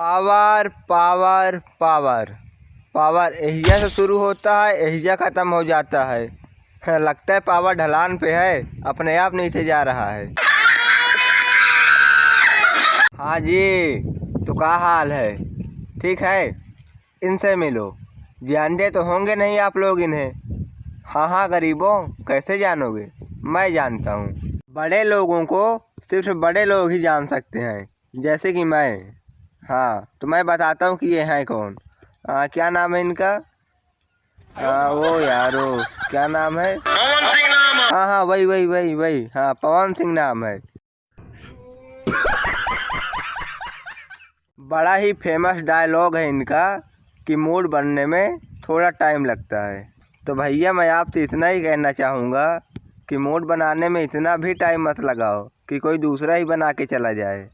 Power power power power एहिजा से शुरू होता है, एहिजा ख़त्म हो जाता है। लगता है पावर ढलान पे है, अपने आप नीचे जा रहा है। हाँ जी, तो क्या हाल है? ठीक है, इनसे मिलो। जानते तो होंगे नहीं आप लोग इन्हें। हाँ हाँ गरीबों, कैसे जानोगे? मैं जानता हूँ। बड़े लोगों को सिर्फ बड़े लोग ही जान सकते हैं, जैसे कि मैं। हाँ, तो मैं बताता हूँ कि ये हैं कौन। क्या नाम है इनका? वो यारो, क्या नाम है? पवन सिंह नाम है। हाँ हाँ, वही वही वही वही, हाँ पवन सिंह नाम है। बड़ा ही फेमस डायलॉग है इनका कि मूड बनने में थोड़ा टाइम लगता है। तो भैया मैं आपसे इतना ही कहना चाहूँगा कि मूड बनाने में इतना भी टाइम मत लगाओ कि कोई दूसरा ही बना के चला जाए।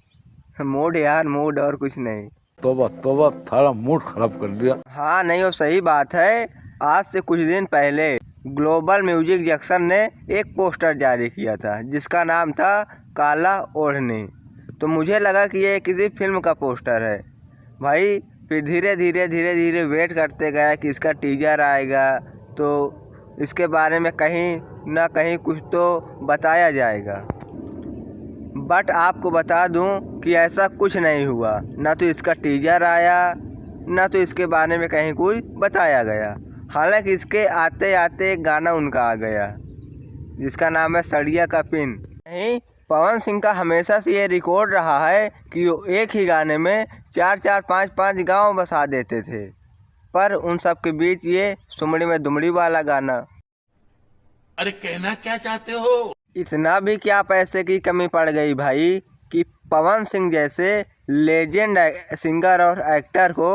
मूड यार, मूड, और कुछ नहीं। तोबा तोबा, थारा मूड खराब कर दिया। हाँ नहीं, वो सही बात है। आज से कुछ दिन पहले ग्लोबल म्यूजिक जंक्शन ने एक पोस्टर जारी किया था जिसका नाम था काला ओढ़नी। तो मुझे लगा कि ये किसी फिल्म का पोस्टर है भाई। फिर धीरे धीरे वेट करते गया कि इसका टीजर आएगा तो इसके बारे में कहीं ना कहीं कुछ तो बताया जाएगा। बट आपको बता दूं कि ऐसा कुछ नहीं हुआ। ना तो इसका टीजर आया, ना तो इसके बारे में कहीं कुछ बताया गया। हालांकि इसके आते आते एक गाना उनका आ गया जिसका नाम है सड़िया का पिन। नहीं, पवन सिंह का हमेशा से ये रिकॉर्ड रहा है कि वो एक ही गाने में 4-4, 5-5 गाँव बसा देते थे। पर उन सब के बीच ये सुमड़ी में दुमड़ी वाला गाना। अरे कहना क्या चाहते हो? इतना भी क्या पैसे की कमी पड़ गई भाई कि पवन सिंह जैसे लेजेंड सिंगर और एक्टर को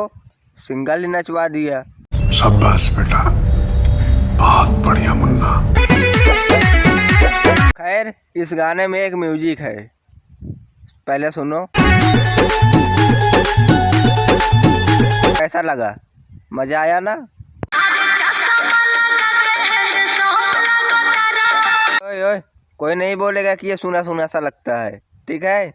सिंगल ही नचवा दिया। शाबाश बेटा, बहुत बढ़िया मुन्ना। खैर, इस गाने में एक म्यूजिक है, पहले सुनो। कैसा लगा? मजा आया ना? ओए ओए, कोई नहीं बोलेगा कि ये सुना सुना सा लगता है, ठीक है?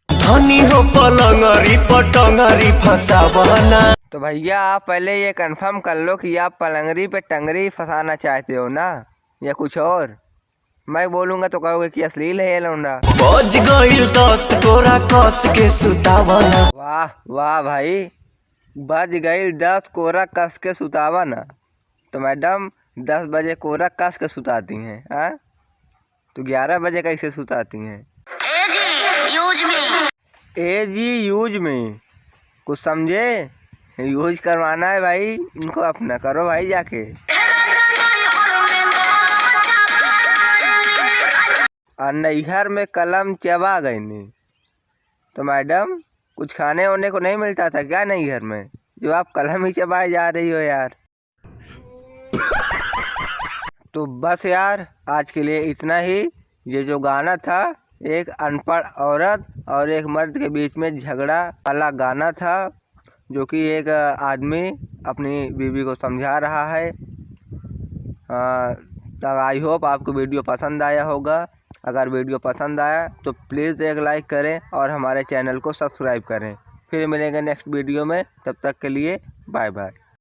धनी हो पलंगरी पटंगरी फसावना। तो भैया आप पहले ये कंफर्म कर लो कि आप पलंगरी पे टंगरी फंसाना चाहते हो ना, या कुछ और? मैं बोलूँगा तो कहोगे कि अश्लील है ये लौंडा। बज गइल 10 कोरा कस के सुतावना। वाह वाह भाई, बज गई 10 कोरा कस के सुतावना। तो मैडम 10 बजे कोरा कस के सुताती हैं, हाँ? तो 11 बजे कैसे सुताती हैं? एजी यूज में कुछ समझे? यूज करवाना है भाई, इनको अपना करो भाई जाके। और नैहर में कलम चबा गई नहीं तो मैडम कुछ खाने होने को नहीं मिलता था क्या नैहर में, जो आप कलम ही चबाए जा रही हो यार? तो बस यार, आज के लिए इतना ही। ये जो गाना था एक अनपढ़ औरत और एक मर्द के बीच में झगड़ा वाला गाना था, जो कि एक आदमी अपनी बीवी को समझा रहा है। तो आई होप आपको वीडियो पसंद आया होगा। अगर वीडियो पसंद आया तो प्लीज़ एक लाइक करें और हमारे चैनल को सब्सक्राइब करें। फिर मिलेंगे नेक्स्ट वीडियो में, तब तक के लिए बाय बाय।